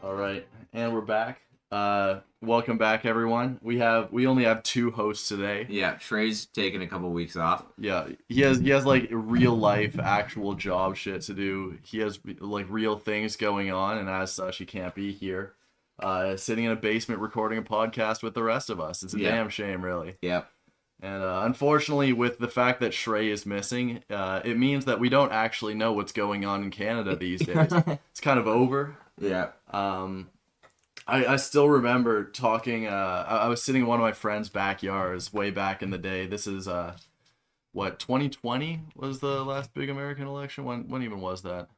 All right, and we're back. Welcome back, everyone. We only have two hosts today. Yeah, Shrey's taking a couple weeks off. Yeah, he has like real life, actual job shit to do. He has like real things going on, and as such, he can't be here. Sitting in a basement recording a podcast with the rest of us. It's a damn shame, really. Yep. And unfortunately, with the fact that Shrey is missing, it means that we don't actually know what's going on in Canada these days. It's kind of over. Yeah. I still remember talking, I was sitting in one of my friend's backyards way back in the day. This is, 2020 was the last big American election? When even was that?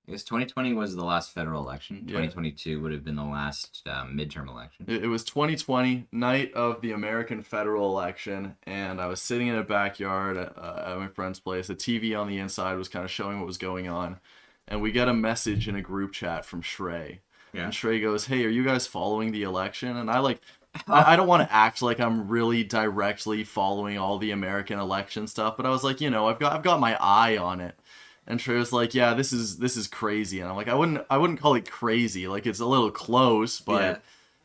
I guess 2020 was the last federal election. Yeah. 2022 would have been the last midterm election. It was 2020, night of the American federal election, and I was sitting in a backyard at my friend's place. The TV on the inside was kind of showing what was going on, and we get a message in a group chat from Shrey. Yeah. And Shrey goes, "Hey, are you guys following the election?" And I don't want to act like I'm really directly following all the American election stuff, but I was like, I've got my eye on it. And Shrey was like, "Yeah, this is crazy." And I'm like, I wouldn't call it crazy. Like, it's a little close, but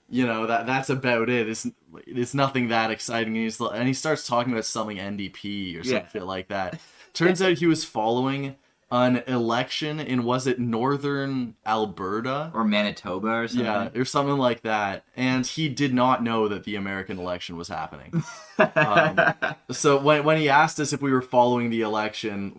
that's about it. It's nothing that exciting. And he starts talking about something NDP or something like that. Turns out he was following an election in, was it Northern Alberta? Or Manitoba or something. Yeah, or something like that. And he did not know that the American election was happening. So when he asked us if we were following the election,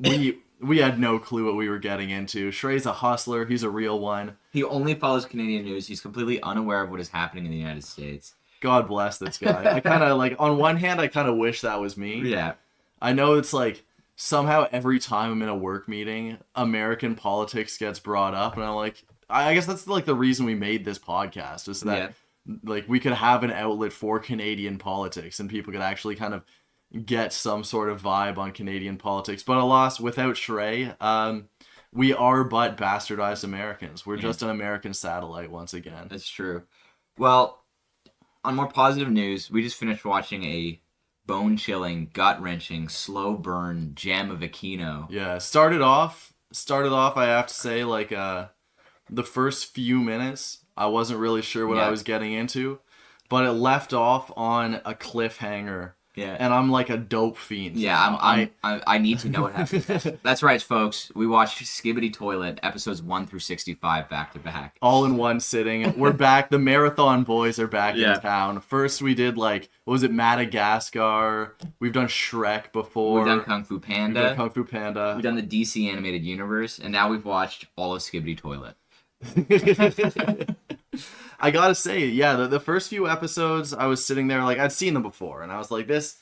we had no clue what we were getting into. Shrey's a hustler. He's a real one. He only follows Canadian news. He's completely unaware of what is happening in the United States. God bless this guy. I kind of, on one hand, I kind of wish that was me. Yeah. I know it's like, somehow every time I'm in a work meeting, American politics gets brought up, and I'm like, I guess that's like the reason we made this podcast, is that like we could have an outlet for Canadian politics and people could actually kind of get some sort of vibe on Canadian politics. But alas, without Shrey, we are but bastardized Americans. We're just an American satellite once again. That's true. Well, on more positive news, we just finished watching a bone-chilling, gut-wrenching, slow burn gem of a kino. Yeah, started off, I have to say, like, the first few minutes, I wasn't really sure what I was getting into, but it left off on a cliffhanger. Yeah. And I'm like a dope fiend. Yeah, I need to know what happened. That's right, folks. We watched Skibidi Toilet, episodes 1 through 65, back to back. All in one sitting. We're back. The Marathon boys are back in town. First we did, what was it, Madagascar. We've done Shrek before. We've done Kung Fu Panda. We've done the DC animated universe. And now we've watched all of Skibidi Toilet. I gotta say, yeah, the first few episodes, I was sitting there, I'd seen them before, and I was like, this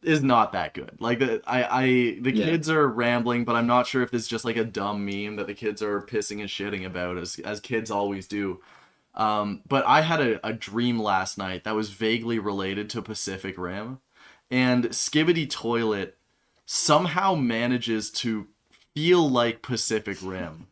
is not that good. The kids are rambling, but I'm not sure if this is just a dumb meme that the kids are pissing and shitting about, as kids always do. But I had a dream last night that was vaguely related to Pacific Rim, and Skibidi Toilet somehow manages to feel like Pacific Rim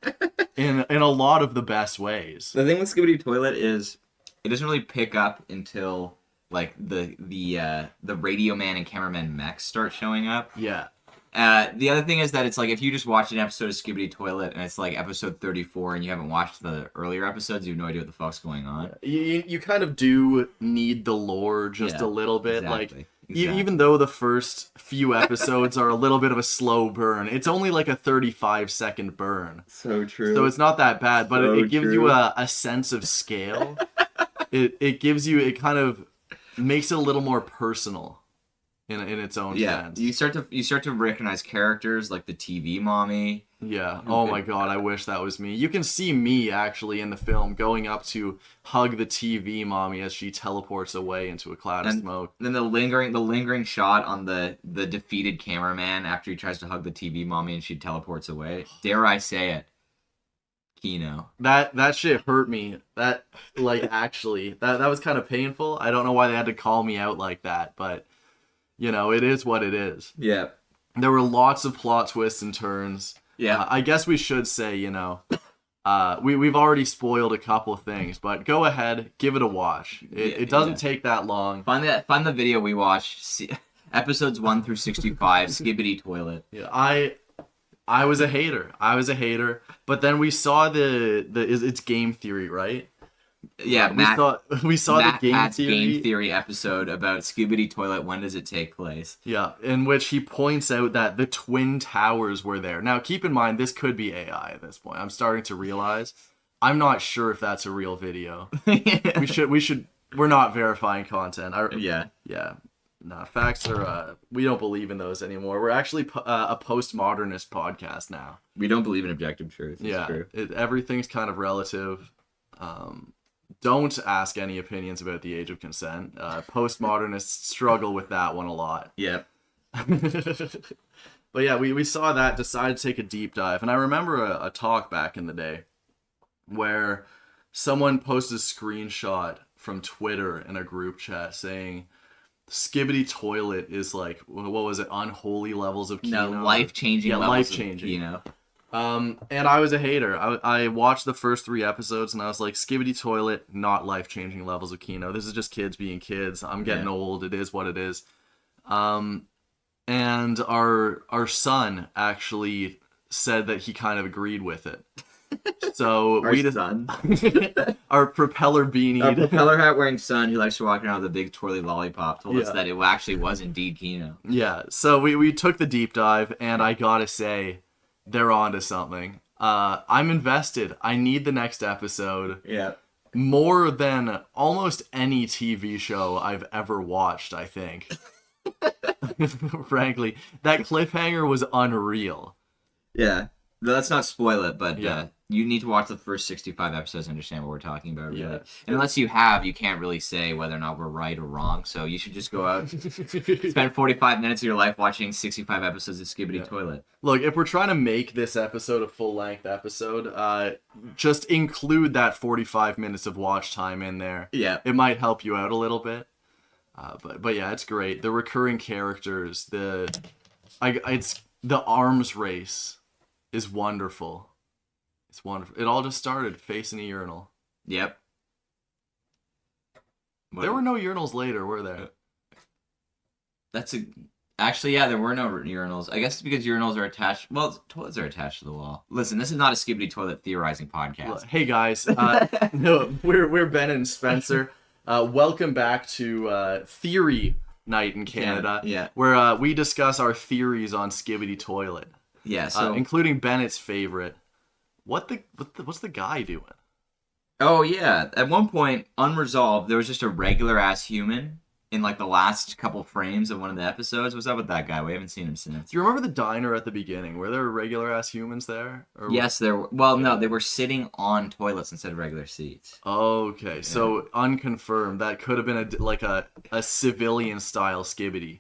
in a lot of the best ways. The thing with Skibidi Toilet is it doesn't really pick up until the radio man and cameraman mechs start showing up. Yeah. The other thing is that it's if you just watch an episode of Skibidi Toilet and it's episode 34 and you haven't watched the earlier episodes, you have no idea what the fuck's going on. You kind of do need the lore just a little bit. Exactly. Even though the first few episodes are a little bit of a slow burn, it's only a 35-second burn. So true. So it's not that bad, but it gives you a sense of scale. It kind of makes it a little more personal in its own sense. You start to recognize characters like the TV mommy. Yeah. Oh my god, I wish that was me. You can see me actually in the film going up to hug the TV mommy as she teleports away into a cloud of smoke. Then the lingering shot on the defeated cameraman after he tries to hug the TV mommy and she teleports away. Dare I say it? Kino. That shit hurt me. That actually that was kind of painful. I don't know why they had to call me out like that, but it is what it is. Yeah. There were lots of plot twists and turns. Yeah. I guess we should say, we've already spoiled a couple of things, but go ahead, give it a watch. It doesn't take that long. Find the video we watched, episodes 1 through 65, Skibidi Toilet. Yeah, I was a hater. But then we saw it's game theory, right? Yeah, we saw Matt the game Pat's theory. game theory episode about Skibidi Toilet. When does it take place? Yeah, in which he points out that the Twin Towers were there. Now, keep in mind, this could be AI at this point. I'm starting to realize. I'm not sure if that's a real video. We're not verifying content. Yeah. Nah, facts are, we don't believe in those anymore. We're actually a postmodernist podcast now. We don't believe in objective truth. It's yeah, true. Everything's kind of relative. Don't ask any opinions about the age of consent. Postmodernists struggle with that one a lot. Yep. But yeah, we saw that, decided to take a deep dive. And I remember a talk back in the day where someone posted a screenshot from Twitter in a group chat saying Skibidi Toilet is like, what was it, unholy levels of Kino? No, life-changing levels life-changing. Of Kino. And I was a hater. I watched the first 3 episodes and I was like, Skibidi Toilet, not life-changing levels of Kino. This is just kids being kids. I'm getting old. It is what it is. And our son actually said that he kind of agreed with it. So our propeller beanie, our propeller hat wearing son who likes to walk around with a big twirly lollipop told us that it actually was indeed Kino. Yeah. So we took the deep dive, and I gotta say, they're onto something. I'm invested. I need the next episode. Yeah. More than almost any TV show I've ever watched, I think. Frankly, that cliffhanger was unreal. Yeah. Let's not spoil it, but you need to watch the first 65 episodes to understand what we're talking about, really. Yeah. And unless you have, you can't really say whether or not we're right or wrong. So you should just go out, spend 45 minutes of your life watching 65 episodes of Skibidi Toilet. Look, if we're trying to make this episode a full-length episode, just include that 45 minutes of watch time in there. Yeah. It might help you out a little bit. But yeah, it's great. The recurring characters, it's the arms race is wonderful. It's wonderful. It all just started facing a urinal. Yep. There were no urinals later, were there? Actually, yeah, there were no urinals. I guess it's because urinals are attached. Well, toilets are attached to the wall. Listen, this is not a Skibidi Toilet theorizing podcast. Hey guys, no, we're Bennet and Spencer. Welcome back to Theory Night in Canada, where we discuss our theories on Skibidi Toilet. Yeah, so including Bennett's favorite. What's the guy doing? Oh yeah, at one point, unresolved, there was just a regular ass human in like the last couple frames of one of the episodes. What's up with that guy? We haven't seen him since. Do you remember the diner at the beginning? Were there regular ass humans there? Yes, there were. Well, no, they were sitting on toilets instead of regular seats. Okay, so unconfirmed. That could have been a civilian style Skibidi.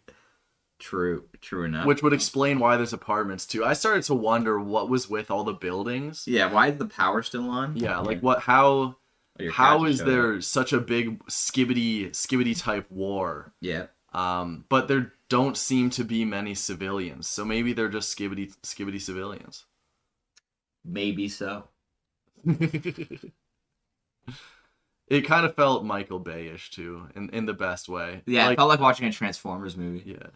True enough. Which would explain why there's apartments too. I started to wonder what was with all the buildings. Yeah, why is the power still on? Yeah, like what? How is there such a big Skibidi type war? Yeah. But there don't seem to be many civilians, so maybe they're just Skibidi civilians. Maybe so. It kind of felt Michael Bay-ish too, in the best way. Yeah, it felt like watching a Transformers movie. Yeah.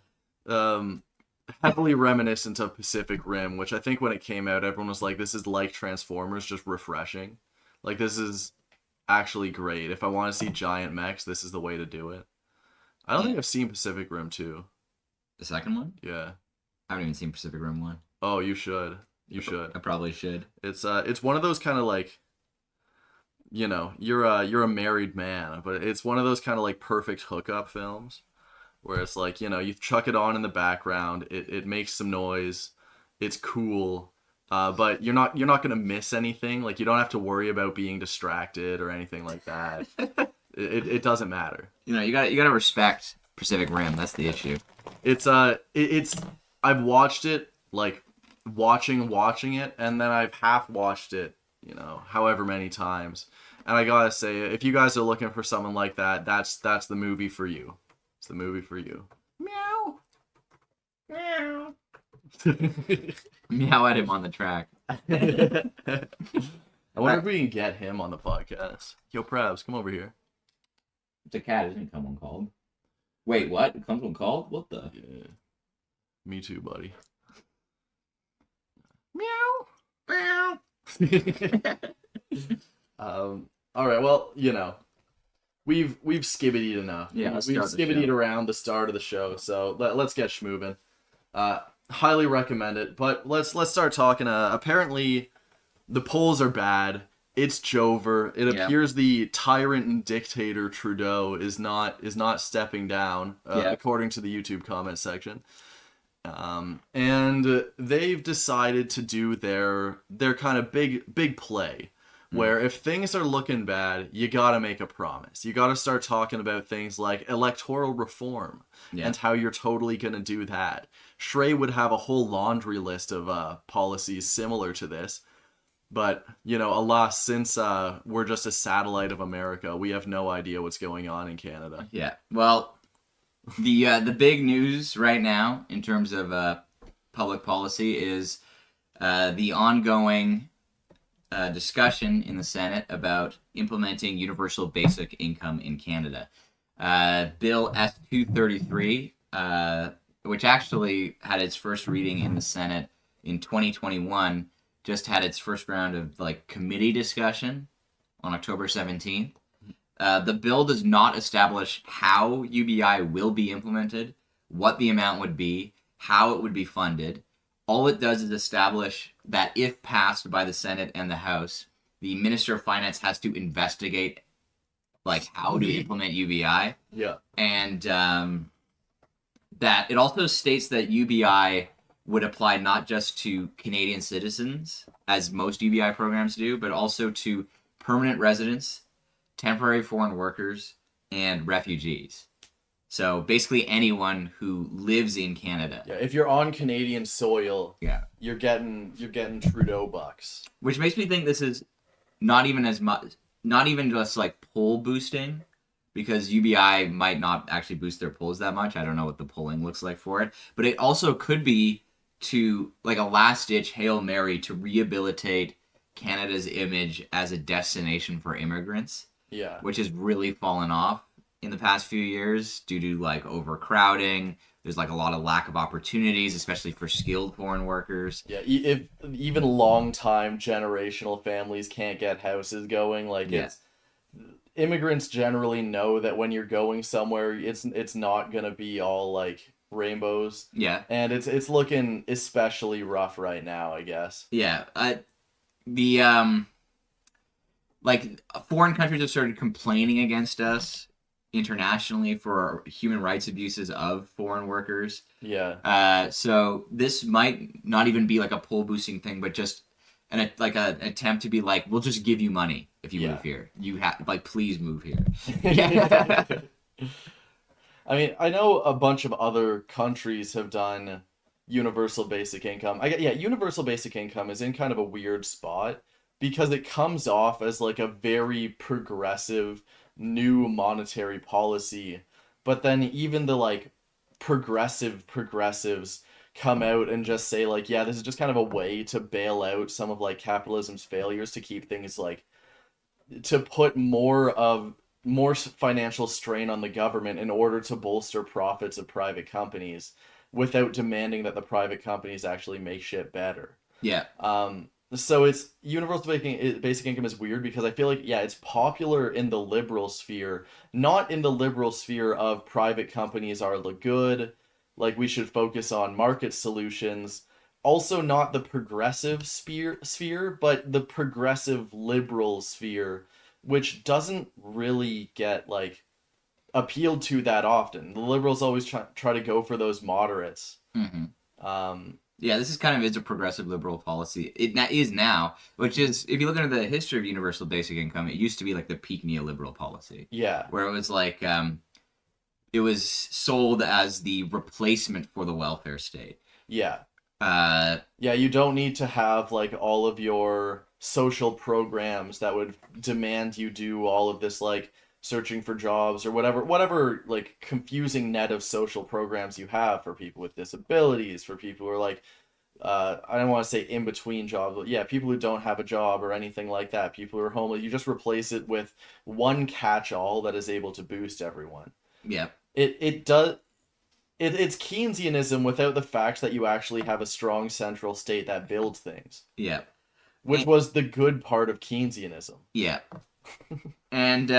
Heavily reminiscent of Pacific Rim, which I think when it came out, everyone was like, this is like Transformers, just refreshing. Like, this is actually great. If I want to see giant mechs, this is the way to do it. I don't think I've seen Pacific Rim 2. The second one? Yeah. I haven't even seen Pacific Rim 1. Oh, you should. You should. I probably should. It's one of those kind of like, you know, you're a married man, but it's one of those kind of like perfect hookup films. Where it's like, you know, you chuck it on in the background, it makes some noise, it's cool, but you're not gonna miss anything. Like, you don't have to worry about being distracted or anything like that. It doesn't matter. You know, you gotta respect Pacific Rim. That's the issue. It's I've watched it like watching it, and then I've half watched it, you know, however many times. And I gotta say, if you guys are looking for something like that, that's the movie for you. It's the movie for you. Meow. Meow. Meow at him on the track. I wonder if we can get him on the podcast. Yo, Pravs, come over here. The cat isn't come when called. Wait, what? It comes when called? What the? Yeah. Me too, buddy. Meow. All right. Well, we've skibbidied enough. Yeah, we've let's start the skibbidied show. around the start of the show. So let's get schmoovin'. Highly recommend it. But let's start talking. Apparently, the polls are bad. It's Jover. It appears the tyrant and dictator Trudeau is not stepping down, according to the YouTube comment section. And they've decided to do their kind of big play, where if things are looking bad, you gotta make a promise. You gotta start talking about things like electoral reform and how you're totally gonna do that. Shrey would have a whole laundry list of policies similar to this. But, alas, since we're just a satellite of America, we have no idea what's going on in Canada. Yeah. Well, the big news right now in terms of public policy is the ongoing discussion in the Senate about implementing universal basic income in Canada. Bill S-233, which actually had its first reading in the Senate in 2021, just had its first round of committee discussion on October 17th. The bill does not establish how UBI will be implemented, what the amount would be, how it would be funded. All it does is establish that if passed by the Senate and the House, the Minister of Finance has to investigate how to implement UBI. Yeah. And that it also states that UBI would apply not just to Canadian citizens, as most UBI programs do, but also to permanent residents, temporary foreign workers, and refugees. So basically anyone who lives in Canada. Yeah, if you're on Canadian soil, you're getting Trudeau bucks. Which makes me think this is not even just poll boosting, because UBI might not actually boost their polls that much. I don't know what the polling looks like for it, but it also could be to a last-ditch Hail Mary to rehabilitate Canada's image as a destination for immigrants. Yeah. Which has really fallen off in the past few years due to overcrowding. There's a lot of lack of opportunities, especially for skilled foreign workers. Yeah, if even long-time generational families can't get houses going, it's immigrants generally know that when you're going somewhere, it's not gonna be all rainbows. Yeah. And it's looking especially rough right now, I guess. Yeah. Foreign countries have started complaining against us internationally for human rights abuses of foreign workers. Yeah. So this might not even be a poll boosting thing, but just an attempt to be we'll just give you money if you move here. You have please move here. Yeah. I mean, I know a bunch of other countries have done universal basic income. Universal basic income is in kind of a weird spot because it comes off as a very progressive new monetary policy, but then even the progressives come out and just say this is just kind of a way to bail out some of capitalism's failures, to keep things to put more financial strain on the government in order to bolster profits of private companies without demanding that the private companies actually make shit better. Yeah. So it's universal basic income is weird because I feel it's popular in the liberal sphere, not in the liberal sphere of private companies are the good, we should focus on market solutions. Also not the progressive sphere, but the progressive liberal sphere, which doesn't really get appealed to that often. The liberals always try to go for those moderates. Mm-hmm. Yeah, this is a progressive liberal policy. It is now, which is, if you look into the history of universal basic income, it used to be the peak neoliberal policy. Yeah. Where it was it was sold as the replacement for the welfare state. Yeah. You don't need to have all of your social programs that would demand you do all of this searching for jobs or whatever confusing net of social programs you have for people with disabilities, for people who are I don't want to say in between jobs, but people who don't have a job or anything like that, people who are homeless. You just replace it with one catch-all that is able to boost everyone. Yeah. It does. it's Keynesianism without the fact that you actually have a strong central state that builds things. Yeah. Which was the good part of Keynesianism. Yeah. And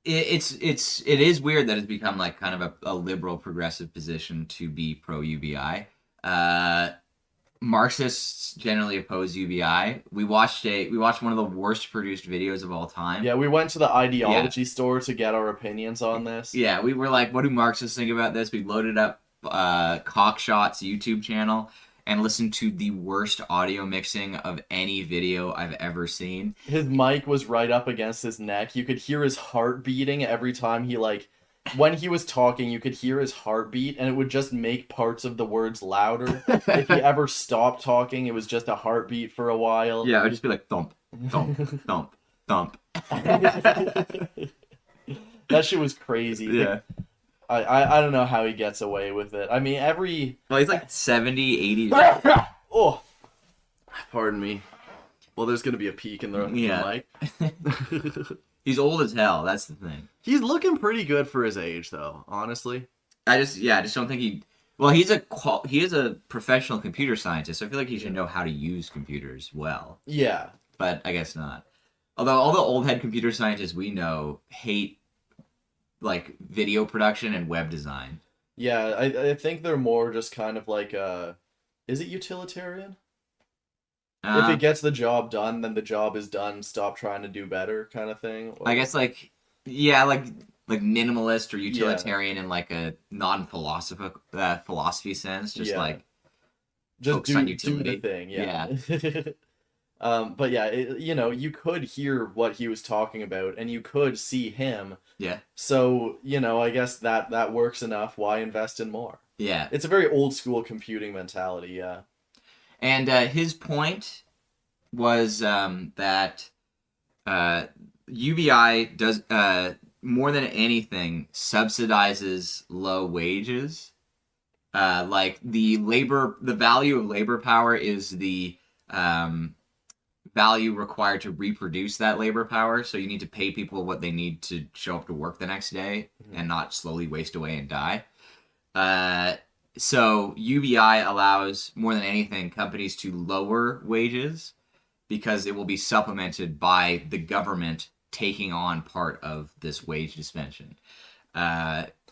it is weird that it's become like kind of a liberal progressive position to be pro UBI. Marxists generally oppose UBI. We watched one of the worst produced videos of all time. Yeah, we went to the ideology store to get our opinions on this. Yeah, we were like, what do Marxists think about this? We loaded up Cockshot's YouTube channel and listened to the worst audio mixing of any video I've ever seen. His mic was right up against his neck. You could hear his heart beating every time he when he was talking, you could hear his heartbeat, and it would just make parts of the words louder. If he ever stopped talking, it was just a heartbeat for a while. Yeah, it would just be like thump, thump, thump, thump. That shit was crazy. Yeah. I don't know how he gets away with it. I mean, Well, he's like 70, 80. Oh! Pardon me. Well, there's gonna be a peak in the mic. He's old as hell. That's the thing. He's looking pretty good for his age, though. Honestly, I just don't think he. Well, he is a professional computer scientist. So I feel like he should know how to use computers well. Yeah, but I guess not. Although all the old head computer scientists we know hate like video production and web design. Yeah, I think they're more just kind of like is it utilitarian? If it gets the job done, then the job is done. Stop trying to do better, kind of thing. Or... I guess like minimalist or utilitarian in like a philosophy sense. Just focus on utility. Do the thing. Yeah. But yeah, you could hear what he was talking about, and you could see him. Yeah. So I guess that works enough. Why invest in more? Yeah. It's a very old school computing mentality. Yeah. And his point was that UBI does more than anything subsidizes low wages. Like the value of labor power is the value required to reproduce that labor power. So you need to pay people what they need to show up to work the next day and not slowly waste away and die. So UBI allows, more than anything, companies to lower wages because it will be supplemented by the government taking on part of this wage suspension.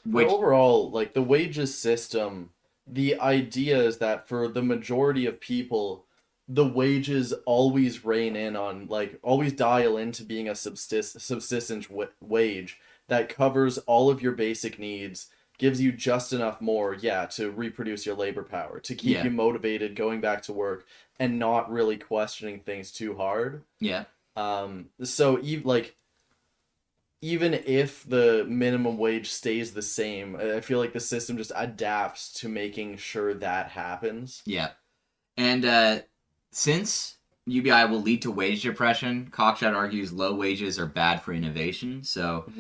Which overall, like the wages system, the idea is that for the majority of people, the wages always rein in on, always dial into being a subsistence wage that covers all of your basic needs, gives you just enough more, to reproduce your labor power, to keep you motivated going back to work and not really questioning things too hard. Yeah. So even if the minimum wage stays the same, I feel like the system just adapts to making sure that happens. Yeah. And since UBI will lead to wage depression, Cockshot argues low wages are bad for innovation. So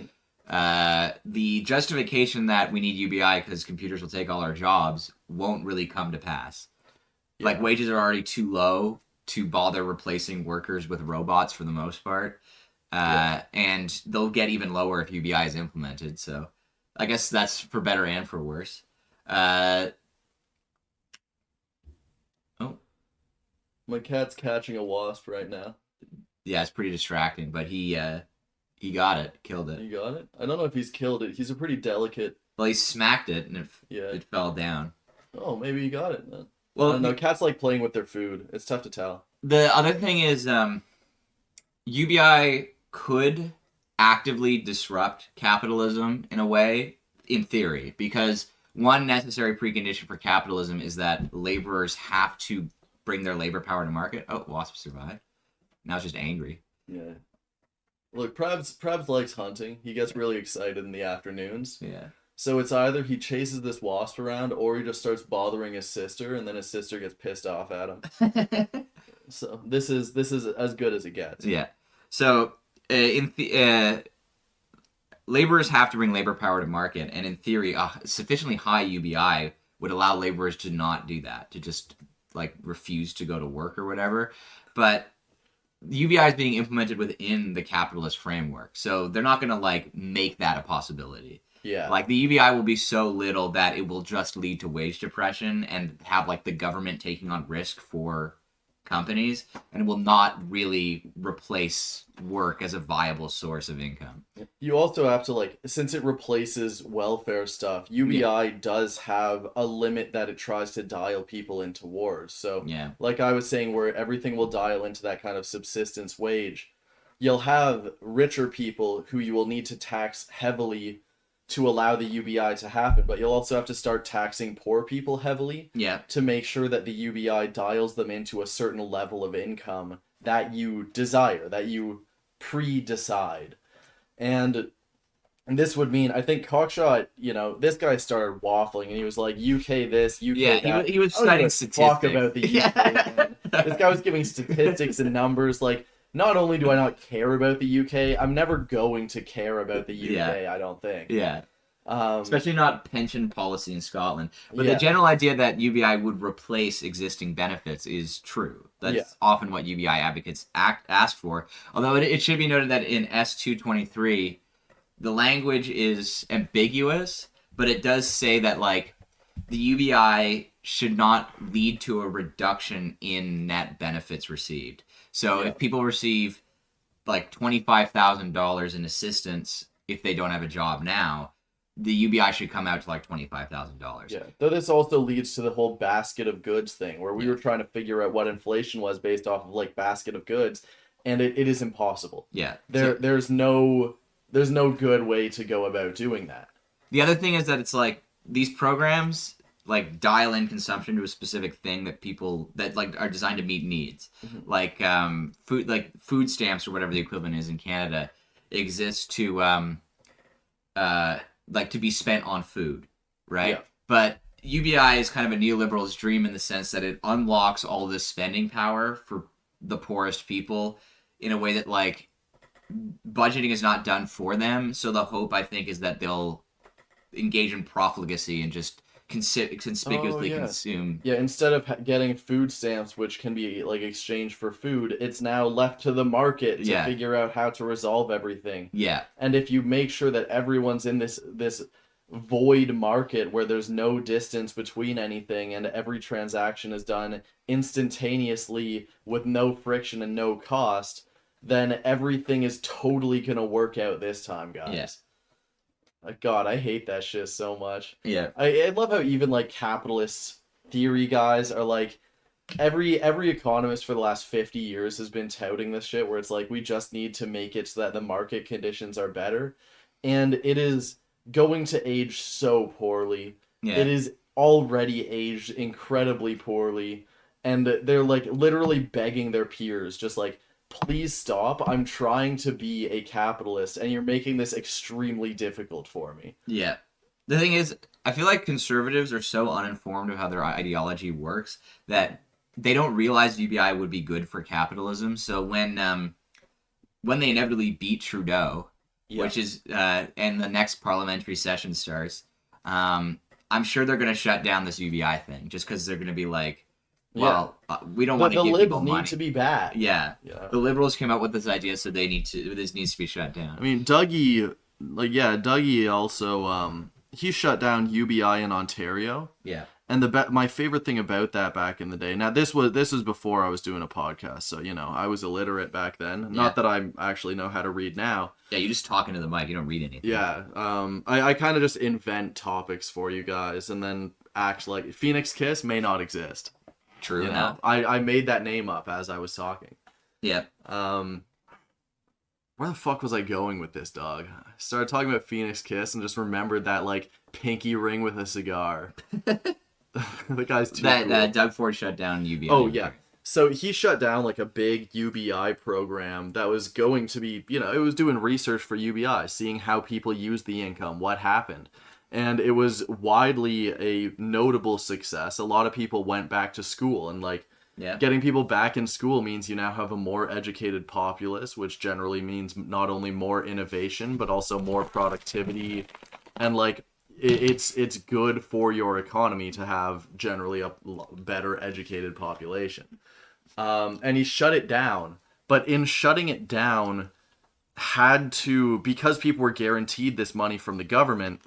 the justification that we need UBI because computers will take all our jobs won't really come to pass. Yeah. Like, wages are already too low to bother replacing workers with robots for the most part. And they'll get even lower if UBI is implemented. So I guess that's for better and for worse. My cat's catching a wasp right now. Yeah, it's pretty distracting, but he got it, killed it. He got it? I don't know if he's killed it. He's a pretty delicate... Well, he smacked it, and it fell down. Oh, maybe he got it, then. Well, I don't know. Cats like playing with their food. It's tough to tell. The other thing is, UBI could actively disrupt capitalism in a way, in theory, because one necessary precondition for capitalism is that laborers have to bring their labor power to market. Oh, wasp survived. Now it's just angry. Yeah. Look, Prabs likes hunting. He gets really excited in the afternoons. Yeah. So it's either he chases this wasp around or he just starts bothering his sister, and then his sister gets pissed off at him. So this is as good as it gets. Yeah. So laborers have to bring labor power to market, and in theory, a sufficiently high UBI would allow laborers to not do that, to just refuse to go to work or whatever. But UBI is being implemented within the capitalist framework, so they're not going to make that a possibility. Yeah. Like, the UBI will be so little that it will just lead to wage depression and have, like, the government taking on risk for companies, and it will not really replace work as a viable source of income. You also have to, like, since it replaces welfare stuff, UBI does have a limit that it tries to dial people into towards. So, Yeah. like I was saying, where everything will dial into that kind of subsistence wage, you'll have richer people who you will need to tax heavily to allow the UBI to happen, but you'll also have to start taxing poor people heavily to make sure that the UBI dials them into a certain level of income that you desire, that you pre-decide. And this would mean, I think Cockshot, this guy started waffling and he was like, UK this, UK that. He was citing statistics. Talk about the UK. This guy was giving statistics and numbers. Like, not only do I not care about the UK, I'm never going to care about the UK, I don't think. Yeah. Especially not pension policy in Scotland. But the Yeah. general idea that UBI would replace existing benefits is true. That's often what UBI advocates ask for. Although it should be noted that in S223, the language is ambiguous, but it does say that, like, the UBI should not lead to a reduction in net benefits received. So if people receive, like, $25,000 in assistance if they don't have a job now, the UBI should come out to, like, $25,000. Yeah, though this also leads to the whole basket of goods thing, where we were trying to figure out what inflation was based off of, like, basket of goods, and it is impossible. Yeah. There's no good way to go about doing that. The other thing is that it's like these programs, like, dial in consumption to a specific thing that people that, like, are designed to meet needs. Like food stamps or whatever the equivalent is in Canada exists to like, to be spent on food, right? Yeah. But UBI is kind of a neoliberal's dream in the sense that it unlocks all this spending power for the poorest people in a way that, like, budgeting is not done for them. So the hope, I think, is that they'll engage in profligacy and just conspicuously consume. Yeah, instead of getting food stamps, which can be, like, exchanged for food, it's now left to the market to figure out how to resolve everything. Yeah. And if you make sure that everyone's in this void market where there's no distance between anything and every transaction is done instantaneously with no friction and no cost, then everything is totally gonna work out this time, guys. Yes. God, I hate that shit so much. Yeah. I love how even, like, capitalist theory guys are like, every economist for the last 50 years has been touting this shit where it's like, we just need to make it so that the market conditions are better. And it is going to age so poorly. Yeah. It is already aged incredibly poorly. And they're, like, literally begging their peers, just like, please stop. I'm trying to be a capitalist, and you're making this extremely difficult for me. Yeah. The thing is, I feel like conservatives are so uninformed of how their ideology works that they don't realize UBI would be good for capitalism. So when they inevitably beat Trudeau, which is and the next parliamentary session starts, I'm sure they're going to shut down this UBI thing just because they're going to be like, well, we don't want to give people money. The libs need to be bad. Yeah. The liberals came up with this idea, so this needs to be shut down. I mean, Dougie also, he shut down UBI in Ontario. Yeah. And my favorite thing about that back in the day, now this was before I was doing a podcast, so, I was illiterate back then. Yeah. Not that I actually know how to read now. Yeah, you just talk into the mic, you don't read anything. Yeah. I kind of just invent topics for you guys and then act like Phoenix Kiss may not exist. True enough. I made that name up as I was talking. Yeah. Where the fuck was I going with this, dog? I started talking about Phoenix Kiss and just remembered that, like, pinky ring with a cigar. The guy's too cool. Doug Ford shut down UBI. Oh, yeah. So he shut down, like, a big UBI program that was going to be, it was doing research for UBI, seeing how people use the income, what happened. And it was widely a notable success. A lot of people went back to school, and, like, getting people back in school means you now have a more educated populace, which generally means not only more innovation, but also more productivity. And, like, it's good for your economy to have generally a better educated population. And he shut it down. But in shutting it down, had to, because people were guaranteed this money from the government,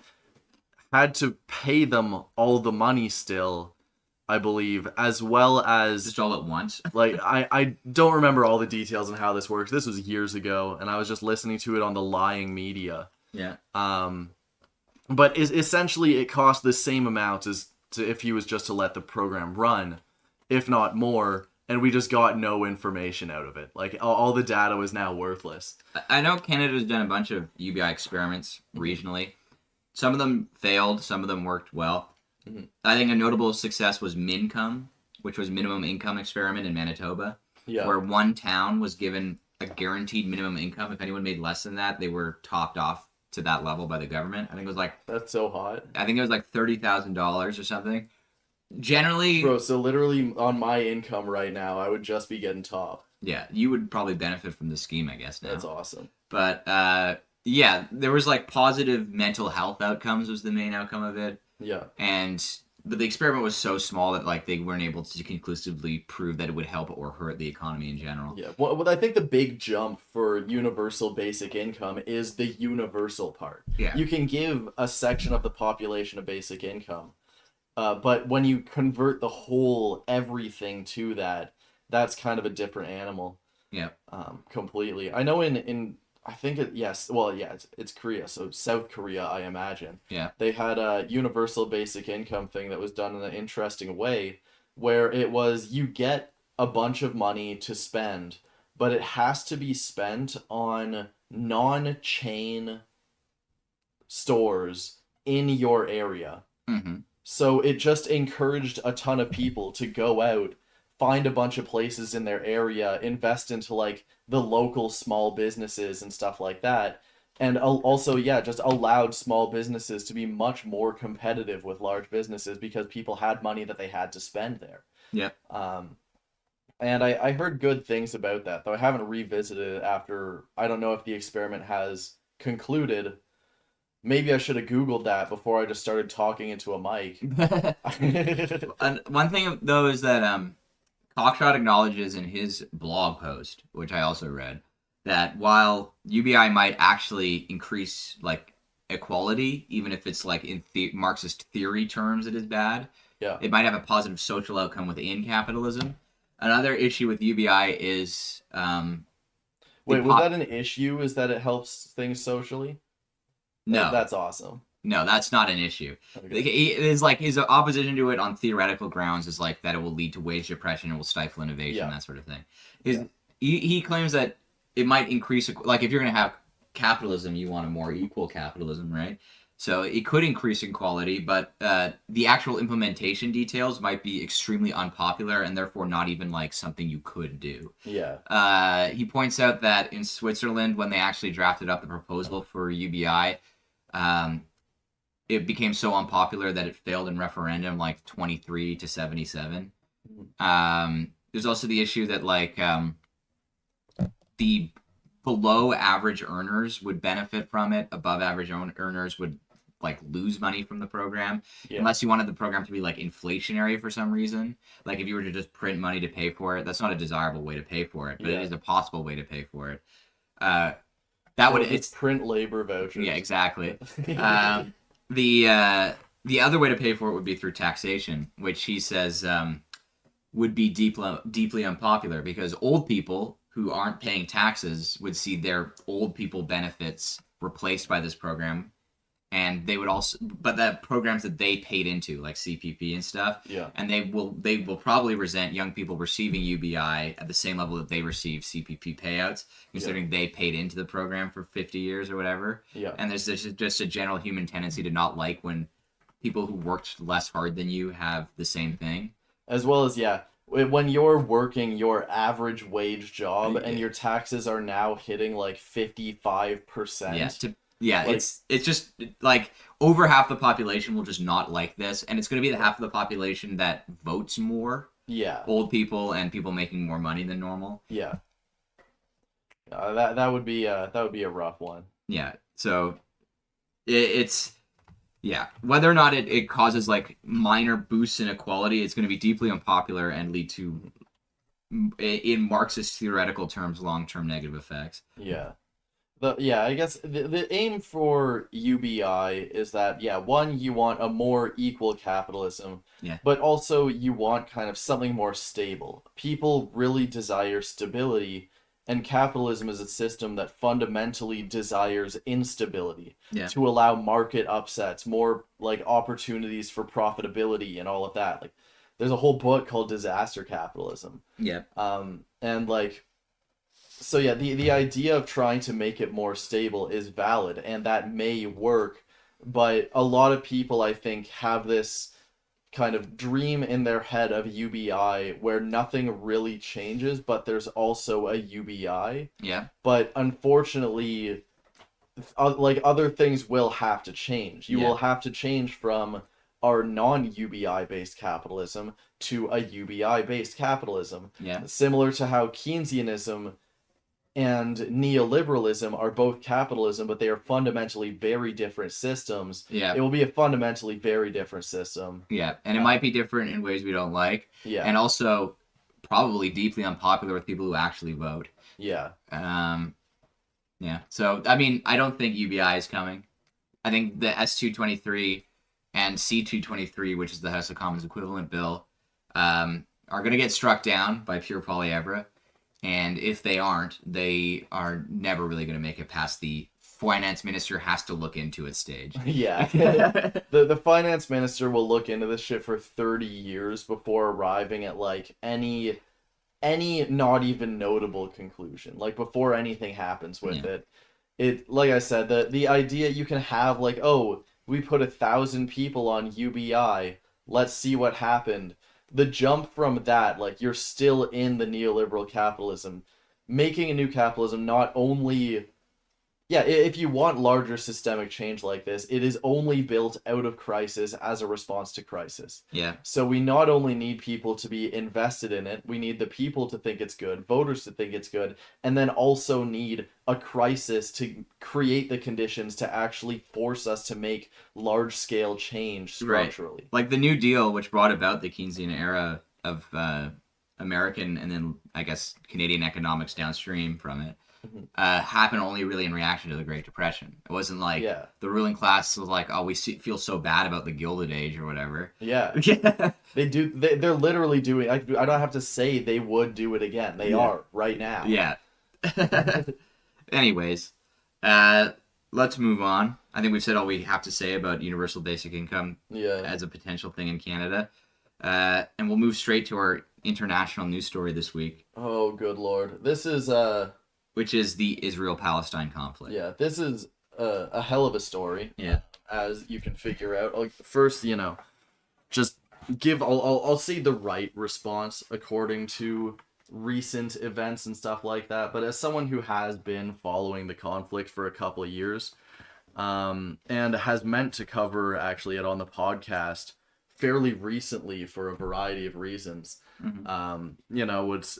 had to pay them all the money still, I believe, as well as Just all at once. like I don't remember all the details on how this works. This was years ago, and I was just listening to it on the lying media. Yeah. But essentially it cost the same amount as if he was just to let the program run, if not more, and we just got no information out of it. Like all the data was now worthless. I know Canada's done a bunch of UBI experiments regionally. Some of them failed, some of them worked well. Mm-hmm. I think a notable success was Mincome, which was minimum income experiment in Manitoba, where one town was given a guaranteed minimum income. If anyone made less than that, they were topped off to that level by the government. I think it was like... That's so hot. I think it was like $30,000 or something. Generally... Bro, so literally on my income right now, I would just be getting top. Yeah, you would probably benefit from the scheme, I guess, now. That's awesome. But, yeah, there was like positive mental health outcomes was the main outcome of it. Yeah. But the experiment was so small that like they weren't able to conclusively prove that it would help or hurt the economy in general. Yeah. Well, I think the big jump for universal basic income is the universal part. Yeah. You can give a section of the population a basic income, but when you convert the whole everything to that, that's kind of a different animal. Yeah. Completely. I know in I think it's Korea, so South Korea, I imagine. Yeah. They had a universal basic income thing that was done in an interesting way, where it was you get a bunch of money to spend, but it has to be spent on non-chain stores in your area. Mm-hmm. So it just encouraged a ton of people to go out, find a bunch of places in their area, invest into like the local small businesses and stuff like that. And also, just allowed small businesses to be much more competitive with large businesses because people had money that they had to spend there. Yeah. And I heard good things about that, though I haven't revisited it after. I don't know if the experiment has concluded. Maybe I should have Googled that before I just started talking into a mic. And one thing, though, is that Cockshot acknowledges in his blog post, which I also read, that while UBI might actually increase like equality, even if it's like in Marxist theory terms it is bad, it might have a positive social outcome within capitalism. Another issue with UBI is... Wait, was that an issue? Is that it helps things socially? No. That's awesome. No, that's not an issue. Okay. It is like his opposition to it on theoretical grounds is like that it will lead to wage depression, it will stifle innovation, that sort of thing. He claims that it might increase, like if you're going to have capitalism, you want a more equal capitalism, right? So it could increase inequality, but the actual implementation details might be extremely unpopular and therefore not even like something you could do. Yeah. He points out that in Switzerland, when they actually drafted up the proposal for UBI, it became so unpopular that it failed in referendum, like 23 to 77. There's also the issue that like the below average earners would benefit from it. Above average earners would like lose money from the program, unless you wanted the program to be like inflationary for some reason. Like if you were to just print money to pay for it, that's not a desirable way to pay for it, but it is a possible way to pay for it. It's print labor vouchers. Yeah, exactly. The other way to pay for it would be through taxation, which he says would be deeply unpopular because old people who aren't paying taxes would see their old people benefits replaced by this program, and they would also, but the programs that they paid into, like CPP and stuff, and they will probably resent young people receiving UBI at the same level that they receive CPP payouts, considering they paid into the program for 50 years or whatever. And there's just a general human tendency to not like when people who worked less hard than you have the same thing. As well as, when you're working your average wage job and your taxes are now hitting like 55%. It's just like over half the population will just not like this, and it's going to be the half of the population that votes more. Old people and people making more money than normal. That would be a rough one. So it's whether or not it causes like minor boosts in equality, it's going to be deeply unpopular and lead to, in Marxist theoretical terms, long-term negative effects. I guess the aim for UBI is that, yeah, one, you want a more equal capitalism, Yeah. but also you want kind of something more stable. People really desire stability, and capitalism is a system that fundamentally desires instability Yeah. to allow market upsets, more like opportunities for profitability and all of that. Like, there's a whole book called Disaster Capitalism. Yeah. And like so yeah, the idea of trying to make it more stable is valid, and that may work, but a lot of people, I think, have this kind of dream in their head of UBI where nothing really changes, but there's also a UBI. Yeah. But unfortunately, like other things will have to change. You Yeah. will have to change from our non-UBI based capitalism to a UBI based capitalism. Yeah. Similar to how Keynesianism and neoliberalism are both capitalism, but they are fundamentally very different systems. Yeah. It will be a fundamentally very different system. Yeah. And it might be different in ways we don't like. Yeah. And also probably deeply unpopular with people who actually vote. Yeah. Yeah. So, I mean, I don't think UBI is coming. I think the S223 and C223, which is the House of Commons equivalent bill, are going to get struck down by pure polyevra. And if they aren't, they are never really going to make it past the finance minister has to look into it stage. Yeah. The finance minister will look into this shit for 30 years before arriving at like any not even notable conclusion. Like before anything happens with it. It, like I said, the idea you can have like, oh, we put 1,000 people on UBI, let's see what happened. The jump from that, like you're still in the neoliberal capitalism, making a new capitalism not only, yeah, if you want larger systemic change like this, it is only built out of crisis as a response to crisis. Yeah. So we not only need people to be invested in it, we need the people to think it's good, voters to think it's good, and then also need a crisis to create the conditions to actually force us to make large-scale change structurally. Right. Like the New Deal, which brought about the Keynesian era of American and then, I guess, Canadian economics downstream from it, happened only really in reaction to the Great Depression. It wasn't like the ruling class was like, oh, we feel so bad about the Gilded Age or whatever. Yeah. They do. They're literally doing. I don't have to say they would do it again. They are right now. Yeah. Anyways, let's move on. I think we've said all we have to say about universal basic income as a potential thing in Canada. And we'll move straight to our international news story this week. Oh, good Lord. This is which is the Israel-Palestine conflict. Yeah, this is a hell of a story. Yeah. As you can figure out. Like, first, just give, I'll say the right response according to recent events and stuff like that. But as someone who has been following the conflict for a couple of years, and has meant to cover actually it on the podcast fairly recently for a variety of reasons, it's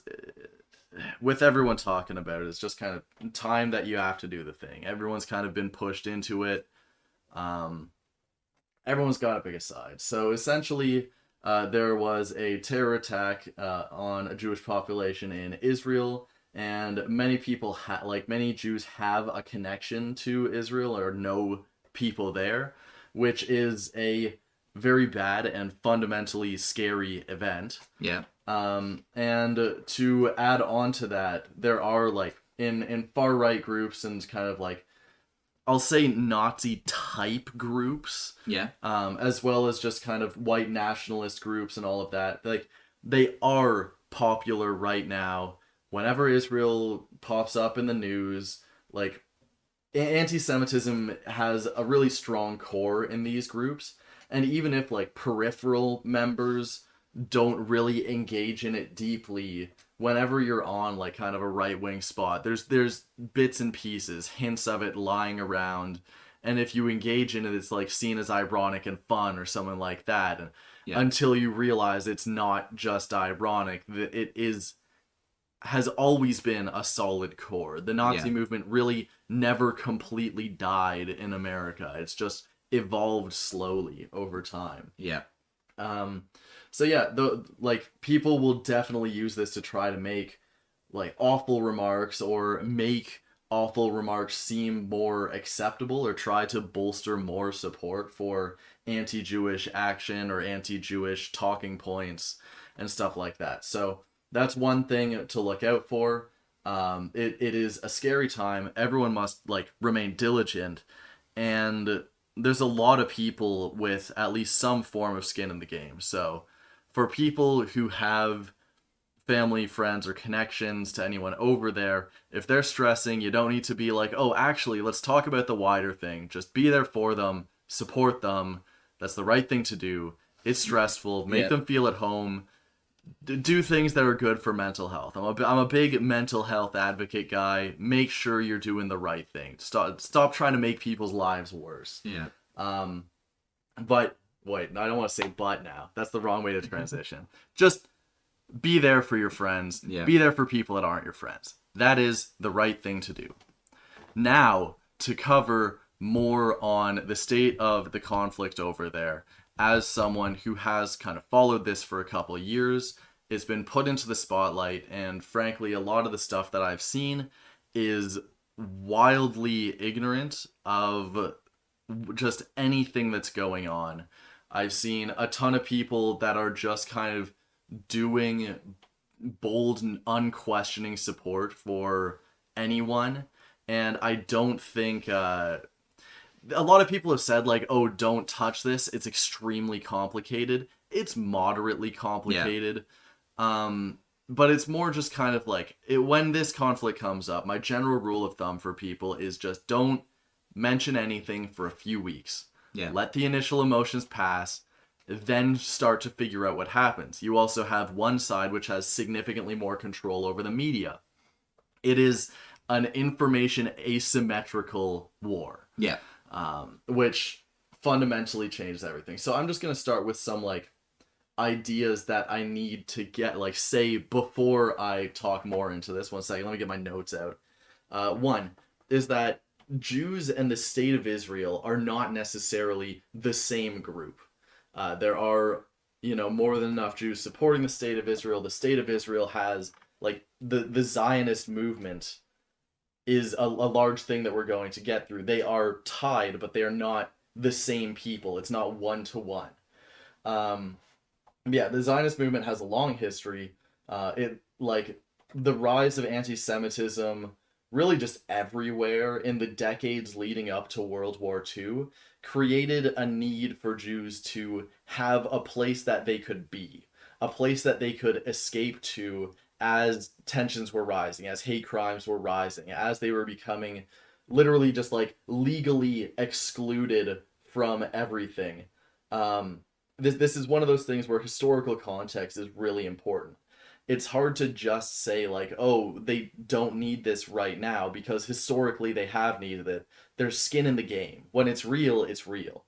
with everyone talking about it, it's just kind of time that you have to do the thing. Everyone's kind of been pushed into it. Everyone's got to pick a side. So essentially, there was a terror attack on a Jewish population in Israel, and many people, many Jews have a connection to Israel or know people there, which is a very bad and fundamentally scary event. Yeah. And to add on to that, there are like in far right groups and kind of like, I'll say Nazi type groups. Yeah. As well as just kind of white nationalist groups and all of that. Like they are popular right now. Whenever Israel pops up in the news, like anti-Semitism has a really strong core in these groups. And even if like peripheral members don't really engage in it deeply, whenever you're on like kind of a right-wing spot, there's bits and pieces, hints of it lying around, and if you engage in it, it's like seen as ironic and fun or something like that, until you realize it's not just ironic, that it has always been a solid core. The Nazi movement really never completely died in America. It's just evolved slowly over time. Yeah. So yeah, people will definitely use this to try to make like awful remarks or make awful remarks seem more acceptable, or try to bolster more support for anti-Jewish action or anti-Jewish talking points and stuff like that. So that's one thing to look out for. It is a scary time. Everyone must like remain diligent, and there's a lot of people with at least some form of skin in the game. So for people who have family, friends, or connections to anyone over there, if they're stressing, you don't need to be like, oh, actually, let's talk about the wider thing. Just be there for them, support them. That's the right thing to do. It's stressful. Make them feel at home. Do things that are good for mental health. I'm a big mental health advocate guy. Make sure you're doing the right thing. Stop trying to make people's lives worse. Yeah. But wait, I don't want to say but now. That's the wrong way to transition. Just be there for your friends. Yeah. Be there for people that aren't your friends. That is the right thing to do. Now, to cover more on the state of the conflict over there, as someone who has kind of followed this for a couple of years, it's been put into the spotlight, and frankly, a lot of the stuff that I've seen is wildly ignorant of just anything that's going on. I've seen a ton of people that are just kind of doing bold and unquestioning support for anyone, and I don't think a lot of people have said like, oh, don't touch this, it's extremely complicated. It's moderately complicated. But it's more just kind of like when this conflict comes up, my general rule of thumb for people is just don't mention anything for a few weeks. Let the initial emotions pass, then start to figure out what happens. You also have one side which has significantly more control over the media. It is an information asymmetrical war. Which fundamentally changes everything. So I'm just going to start with some like ideas that I need to get, like, say before I talk more into this. One second, let me get my notes out. One is that Jews and the state of Israel are not necessarily the same group. There are, more than enough Jews supporting the state of Israel. The state of Israel has, like, the Zionist movement is a large thing that we're going to get through. They are tied, but they are not the same people. It's not one-to-one. The Zionist movement has a long history. The rise of anti-Semitism really just everywhere in the decades leading up to World War II created a need for Jews to have a place that they could be, a place that they could escape to as tensions were rising, as hate crimes were rising, as they were becoming literally just like legally excluded from everything. This is one of those things where historical context is really important. It's hard to just say like, oh, they don't need this right now, because historically they have needed it. There's skin in the game. When it's real, it's real.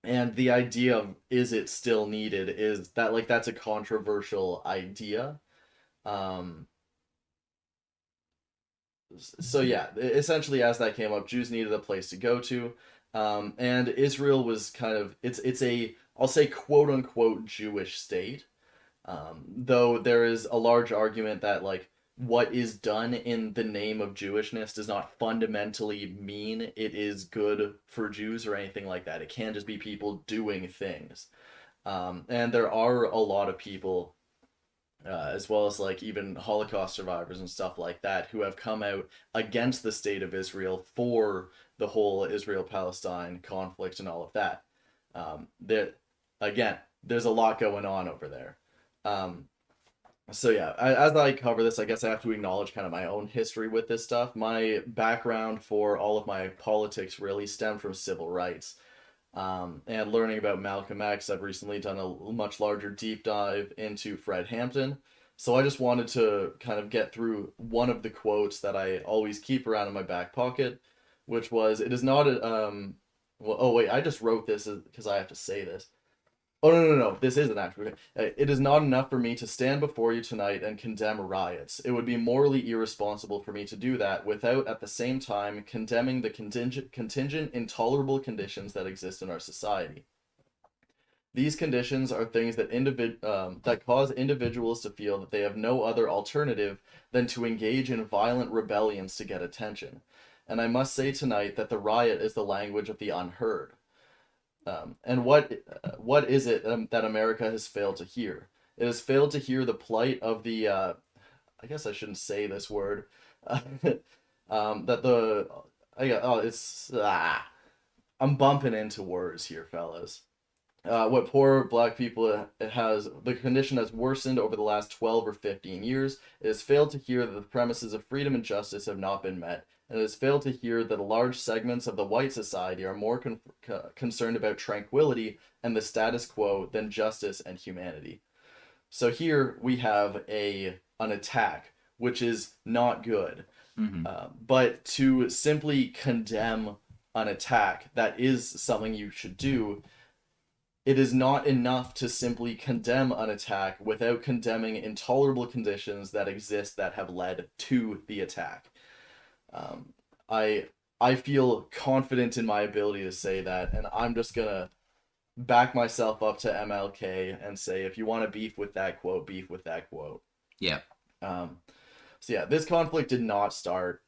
And the idea of is it still needed is that like that's a controversial idea. So yeah, essentially as that came up, Jews needed a place to go to. And Israel was kind of it's a, I'll say, quote unquote Jewish state. Though there is a large argument that like what is done in the name of Jewishness does not fundamentally mean it is good for Jews or anything like that. It can just be people doing things. And there are a lot of people, as well as like even Holocaust survivors and stuff like that, who have come out against the state of Israel for the whole Israel-Palestine conflict and all of that. There's a lot going on over there. So yeah, as I cover this, I guess I have to acknowledge kind of my own history with this stuff. My background for all of my politics really stemmed from civil rights. And learning about Malcolm X, I've recently done a much larger deep dive into Fred Hampton. So I just wanted to kind of get through one of the quotes that I always keep around in my back pocket, which was, it is not I just wrote this because I have to say this. Oh, no. This isn't actually. It is not enough for me to stand before you tonight and condemn riots. It would be morally irresponsible for me to do that without, at the same time, condemning the contingent, intolerable conditions that exist in our society. These conditions are things that that cause individuals to feel that they have no other alternative than to engage in violent rebellions to get attention. And I must say tonight that the riot is the language of the unheard. And what is it that America has failed to hear? It has failed to hear the plight of the I guess I shouldn't say this word. That the it's I'm bumping into words here, fellas. What poor black people it has the condition has worsened over the last 12 or 15 years. It has failed to hear that the premises of freedom and justice have not been met, and it has failed to hear that large segments of the white society are more concerned about tranquility and the status quo than justice and humanity. So here we have an attack, which is not good. Mm-hmm. But to simply condemn an attack, that is something you should do. It is not enough to simply condemn an attack without condemning intolerable conditions that exist that have led to the attack. I feel confident in my ability to say that, and I'm just gonna back myself up to MLK and say, if you want to beef with that quote, beef with that quote. Yeah. So yeah, this conflict did not start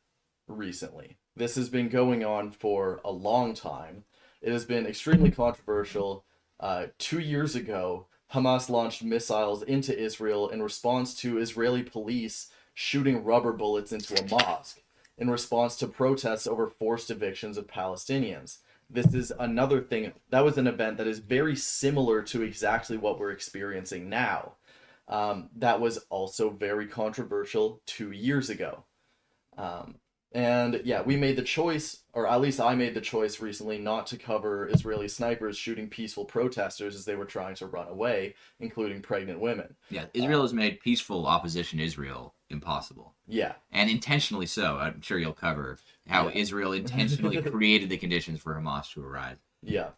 recently. This has been going on for a long time. It has been extremely controversial. 2 years ago, Hamas launched missiles into Israel in response to Israeli police shooting rubber bullets into a mosque in response to protests over forced evictions of Palestinians. This is another thing. That was an event that is very similar to exactly what we're experiencing now. That was also very controversial 2 years ago. And yeah, we made the choice, or at least I made the choice recently, not to cover Israeli snipers shooting peaceful protesters as they were trying to run away, including pregnant women. Yeah, Israel has made peaceful opposition to Israel impossible. Yeah. And intentionally so. I'm sure you'll cover how Israel intentionally created the conditions for Hamas to arise. Yeah.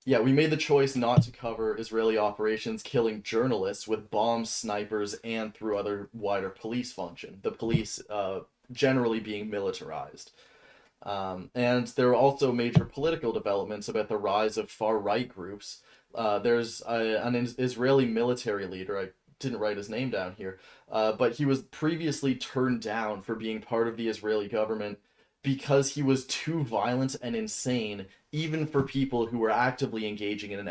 Yeah, we made the choice not to cover Israeli operations killing journalists with bombs, snipers, and through other wider police function. The police generally being militarized. And there are also major political developments about the rise of far-right groups. There's an Israeli military leader, I didn't write his name down here, but he was previously turned down for being part of the Israeli government because he was too violent and insane, even for people who were actively engaging in an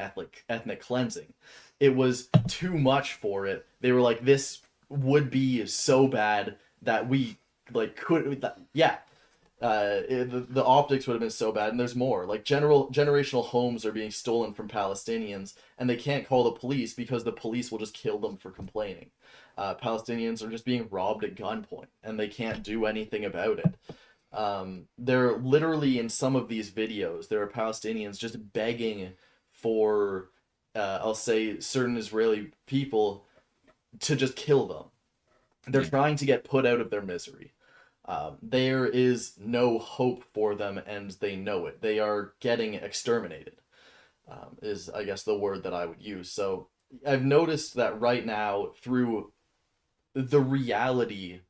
ethnic cleansing. It was too much for it. They were like, this would be so bad that we the optics would have been so bad. And there's more. Like generational homes are being stolen from Palestinians, and they can't call the police because the police will just kill them for complaining. Palestinians are just being robbed at gunpoint, and they can't do anything about it. They're literally, in some of these videos, there are Palestinians just begging for, I'll say, certain Israeli people to just kill them. They're trying to get put out of their misery. There is no hope for them, and they know it. They are getting exterminated, is, I guess, the word that I would use. So I've noticed that right now, through the reality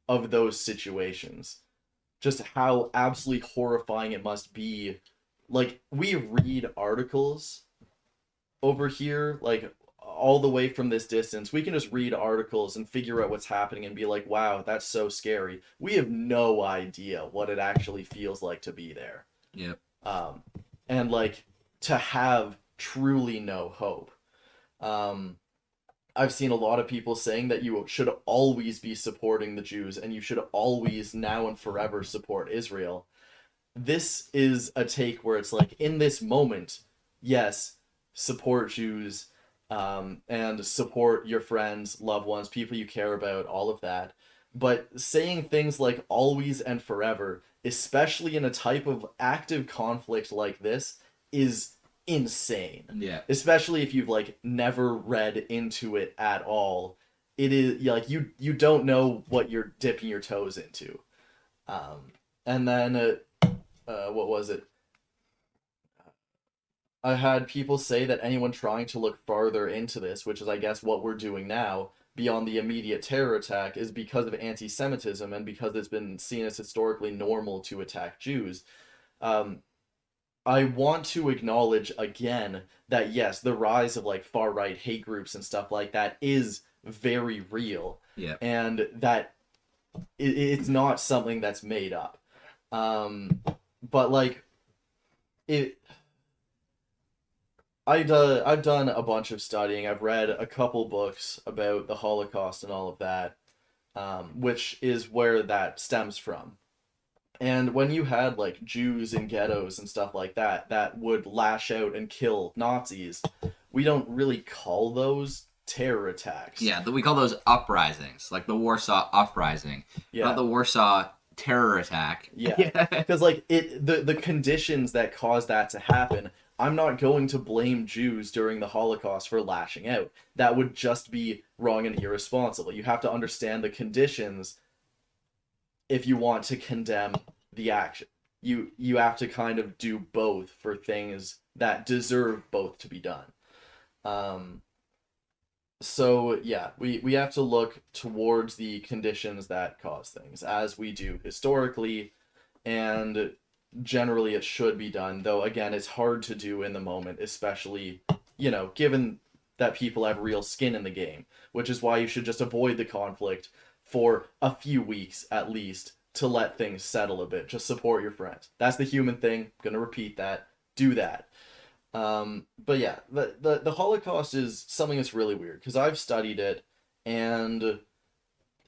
of those situations, just how absolutely horrifying it must be. Like, we read articles over here, like, all the way from this distance. We can just read articles and figure out what's happening and be like, wow, that's so scary. We have no idea what it actually feels like to be there. Yep. And, like, to have truly no hope. I've seen a lot of people saying that you should always be supporting the Jews and you should always, now and forever, support Israel. This is a take where it's like, in this moment, yes, support Jews, and support your friends, loved ones, people you care about, all of that. But saying things like always and forever, especially in a type of active conflict like this, is insane. Yeah. Especially if you've like never read into it at all. It is like you don't know what you're dipping your toes into. And then what was it? I had people say that anyone trying to look farther into this, which is I guess what we're doing now, beyond the immediate terror attack, is because of anti-Semitism and because it's been seen as historically normal to attack Jews. I want to acknowledge again that yes, the rise of like far right hate groups and stuff like that is very real. Yeah. And that it's not something that's made up. But like it I've done a bunch of studying. I've read a couple books about the Holocaust and all of that, which is where that stems from. And when you had like Jews in ghettos and stuff like that that would lash out and kill Nazis, we don't really call those terror attacks. Yeah, we call those uprisings, like the Warsaw Uprising, not the Warsaw terror attack. Yeah, because like the conditions that caused that to happen, I'm not going to blame Jews during the Holocaust for lashing out. That would just be wrong and irresponsible. You have to understand the conditions if you want to condemn the action. You have to kind of do both for things that deserve both to be done. So yeah, we have to look towards the conditions that cause things, as we do historically, and generally it should be done, though again it's hard to do in the moment, especially, you know, given that people have real skin in the game, which is why you should just avoid the conflict for a few weeks at least to let things settle a bit. Just support your friends. That's the human thing. I'm gonna repeat that. Do that. But yeah, the Holocaust is something that's really weird because I've studied it, and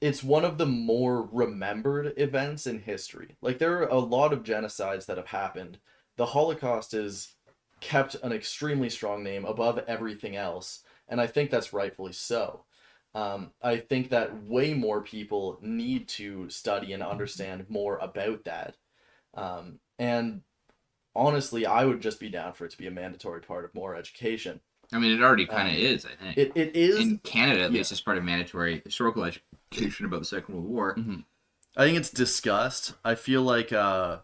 it's one of the more remembered events in history. Like, there are a lot of genocides that have happened. The Holocaust is kept an extremely strong name above everything else, and I think that's rightfully so. I think that way more people need to study and understand more about that. And honestly, I would just be down for it to be a mandatory part of more education. I mean, it already kind of is, I think. It is. In Canada, at least, it's part of mandatory historical education about the Second World War. Mm-hmm. I think it's discussed. I feel like... I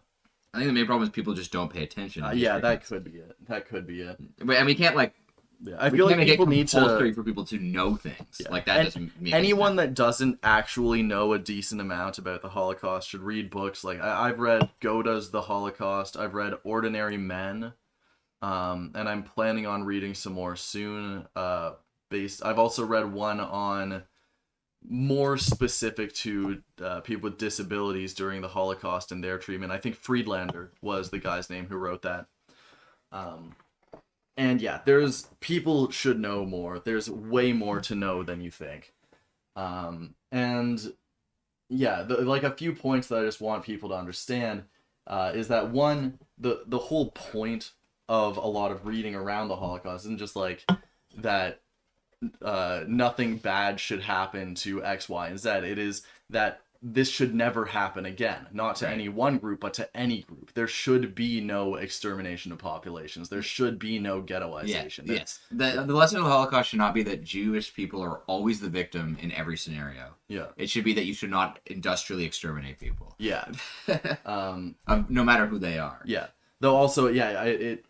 think the main problem is people just don't pay attention. Yeah, that could be it. That could be it. But, I mean, we can't, like... Yeah, I feel like people need to... for people to know things. Yeah. Like, that doesn't make anyone that doesn't actually know a decent amount about the Holocaust should read books. Like, I've read Goda's The Holocaust. I've read Ordinary Men. And I'm planning on reading some more soon. I've also read one on more specific to people with disabilities during the Holocaust and their treatment. I think Friedlander was the guy's name who wrote that. And yeah, people should know more. There's way more to know than you think. And yeah, like a few points that I just want people to understand is that one, the whole point of a lot of reading around the Holocaust isn't just like that nothing bad should happen to X, Y, and Z. It is that this should never happen again. Not to any one group, but to any group. There should be no extermination of populations. There should be no ghettoization. Yeah, yes. The lesson of the Holocaust should not be that Jewish people are always the victim in every scenario. Yeah. It should be that you should not industrially exterminate people. Yeah. No matter who they are. Yeah. Though also, yeah, it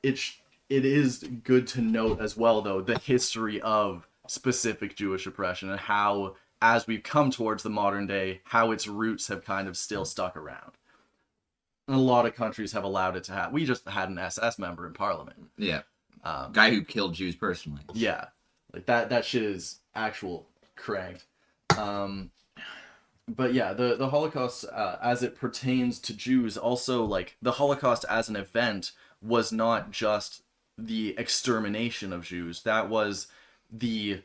is good to note as well, though, the history of specific Jewish oppression and how, as we've come towards the modern day, how its roots have kind of still stuck around. And a lot of countries have allowed it to happen. We just had an SS member in parliament. Yeah. Guy who killed Jews personally. Yeah. Like, that shit is actual cranked. But yeah, the Holocaust, as it pertains to Jews, also, like, the Holocaust as an event was not just the extermination of Jews. That was the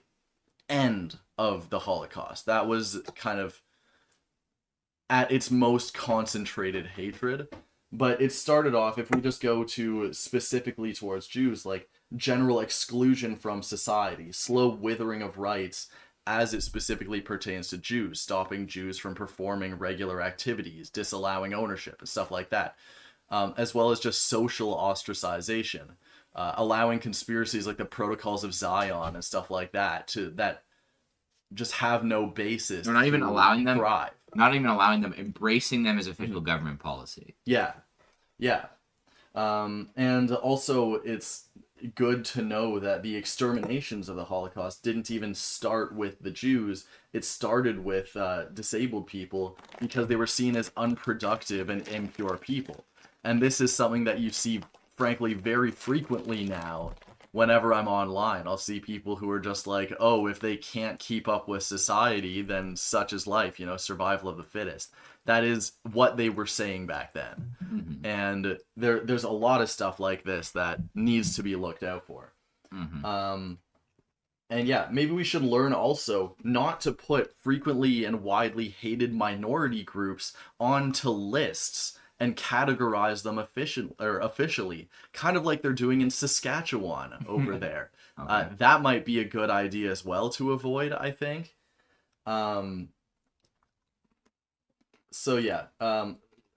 end of the Holocaust. That was kind of at its most concentrated hatred. But it started off, if we just go to specifically towards Jews, like general exclusion from society, slow withering of rights as it specifically pertains to Jews, stopping Jews from performing regular activities, disallowing ownership and stuff like that, as well as just social ostracization, allowing conspiracies like the Protocols of Zion and stuff like that that just have no basis. They're not even allowing them thrive. Not even allowing them, embracing them as official government policy. Yeah. And also, it's good to know that the exterminations of the Holocaust didn't even start with the Jews. It started with disabled people because they were seen as unproductive and impure people. And this is something that you see frankly, very frequently now, whenever I'm online, I'll see people who are just like, oh, if they can't keep up with society, then such is life, survival of the fittest. That is what they were saying back then. Mm-hmm. And there's a lot of stuff like this that needs to be looked out for. Mm-hmm. And yeah, maybe we should learn also not to put frequently and widely hated minority groups onto lists and categorize them officially, kind of like they're doing in Saskatchewan over there. Okay. That might be a good idea as well to avoid, I think. So yeah,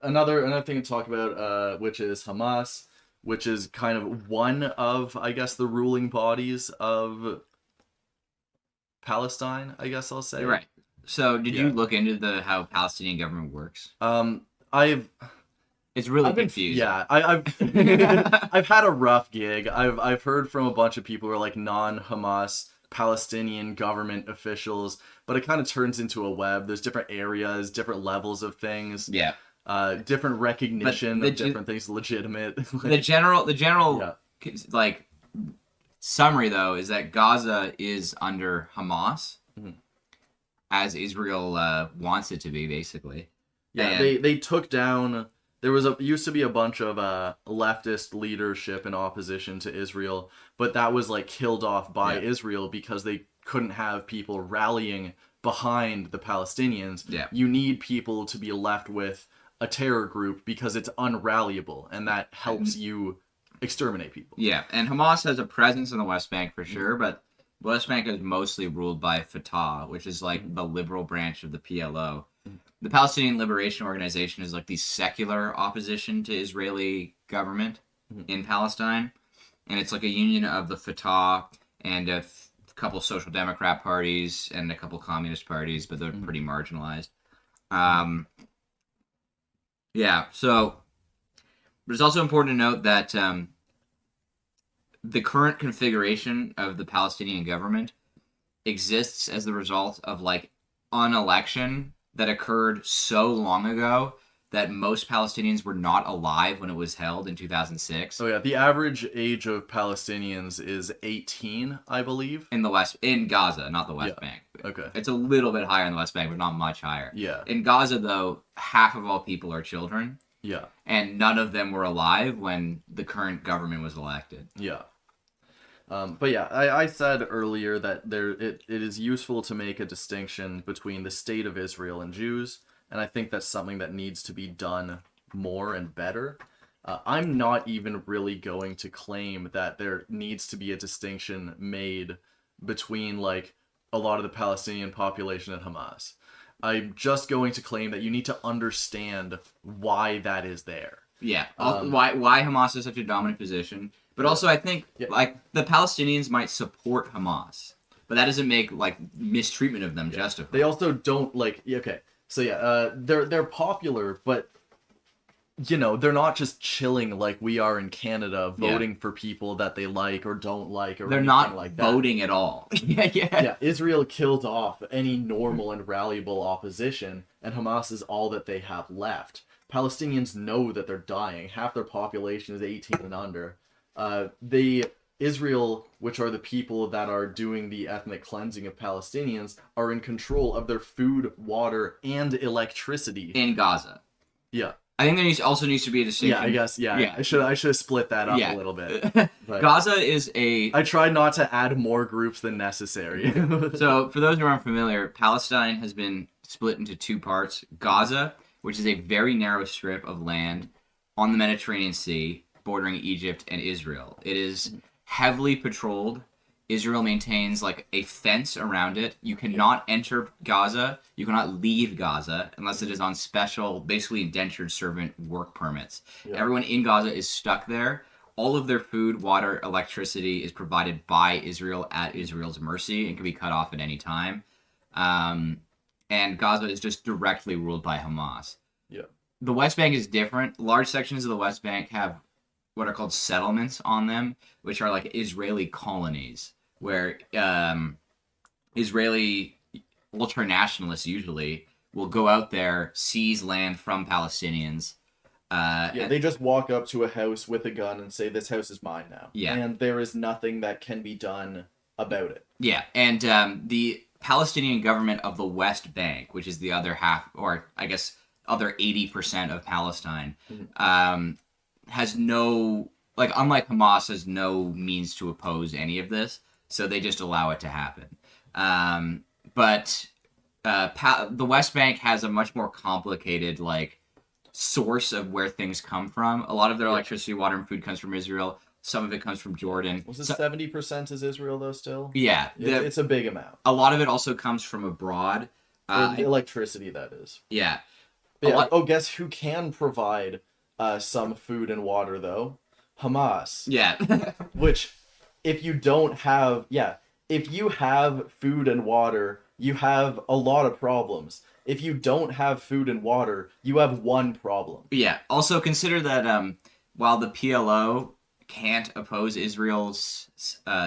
another thing to talk about, which is Hamas, which is kind of one of, I guess, the ruling bodies of Palestine, I guess I'll say. Right. So did you look into how Palestinian government works? It's really confusing. Yeah, I've I've had a rough gig. I've heard from a bunch of people who are like non-Hamas Palestinian government officials, but it kind of turns into a web. There's different areas, different levels of things. Yeah. Different recognition of different things legitimate. The general like summary though is that Gaza is under Hamas, as Israel wants it to be, basically. Yeah, they took down. There used to be a bunch of leftist leadership in opposition to Israel, but that was like killed off by Israel because they couldn't have people rallying behind the Palestinians. Yeah. You need people to be left with a terror group because it's unrallyable, and that helps you exterminate people. Yeah, and Hamas has a presence in the West Bank for sure, but the West Bank is mostly ruled by Fatah, which is like the liberal branch of the PLO. The Palestinian Liberation Organization is like the secular opposition to Israeli government in Palestine, and it's like a union of the Fatah and a couple social democrat parties and a couple communist parties, but they're pretty marginalized. Yeah, so but it's also important to note that the current configuration of the Palestinian government exists as the result of like an election that occurred so long ago that most Palestinians were not alive when it was held in 2006. Oh yeah, the average age of Palestinians is 18, I believe. In Gaza, not the West Bank. Okay. It's a little bit higher in the West Bank, but not much higher. Yeah. In Gaza, though, half of all people are children. Yeah. And none of them were alive when the current government was elected. Yeah. But yeah, I said earlier that it is useful to make a distinction between the state of Israel and Jews, and I think that's something that needs to be done more and better. I'm not even really going to claim that there needs to be a distinction made between like a lot of the Palestinian population and Hamas. I'm just going to claim that you need to understand why that is there. Yeah, why Hamas is such a dominant position. But also, I think like the Palestinians might support Hamas, but that doesn't make like mistreatment of them justified. They also don't like. Okay, so they're popular, but they're not just chilling like we are in Canada, voting for people that they like or don't like, or they're not like voting at all. Yeah. Israel killed off any normal and rallyable opposition, and Hamas is all that they have left. Palestinians know that they're dying. Half their population is 18 and under. Israel, which are the people that are doing the ethnic cleansing of Palestinians, are in control of their food, water, and electricity. In Gaza. Yeah. I think there also needs to be a distinction. Yeah, I guess, yeah. I should have split that up a little bit. But Gaza is I tried not to add more groups than necessary. So, for those who aren't familiar, Palestine has been split into two parts. Gaza, which is a very narrow strip of land on the Mediterranean Sea, bordering Egypt and Israel. It is heavily patrolled. Israel maintains like a fence around it. You cannot enter Gaza. You cannot leave Gaza unless it is on special, basically indentured servant work permits. Yeah. Everyone in Gaza is stuck there. All of their food, water, electricity is provided by Israel at Israel's mercy and can be cut off at any time. And Gaza is just directly ruled by Hamas. Yeah. The West Bank is different. Large sections of the West Bank have what are called settlements on them, which are like Israeli colonies, where Israeli ultranationalists usually will go out there, seize land from Palestinians, They just walk up to a house with a gun and say, "This house is mine now." Yeah. And there is nothing that can be done about it. Yeah, and the Palestinian government of the West Bank, which is the other half, or I guess other 80% of Palestine, has no, like, unlike Hamas, has no means to oppose any of this, so they just allow it to happen. But the West Bank has a much more complicated, like, source of where things come from. A lot of their electricity, water, and food comes from Israel. Some of it comes from Jordan. Was it 70% is Israel, though, still? Yeah. It's a big amount. A lot of it also comes from abroad. Electricity, that is. Yeah. Guess who can provide some food and water, though? Hamas. Yeah. Which, if you have food and water, you have a lot of problems. If you don't have food and water, you have one problem. Yeah. Also consider that while the PLO can't oppose Israel's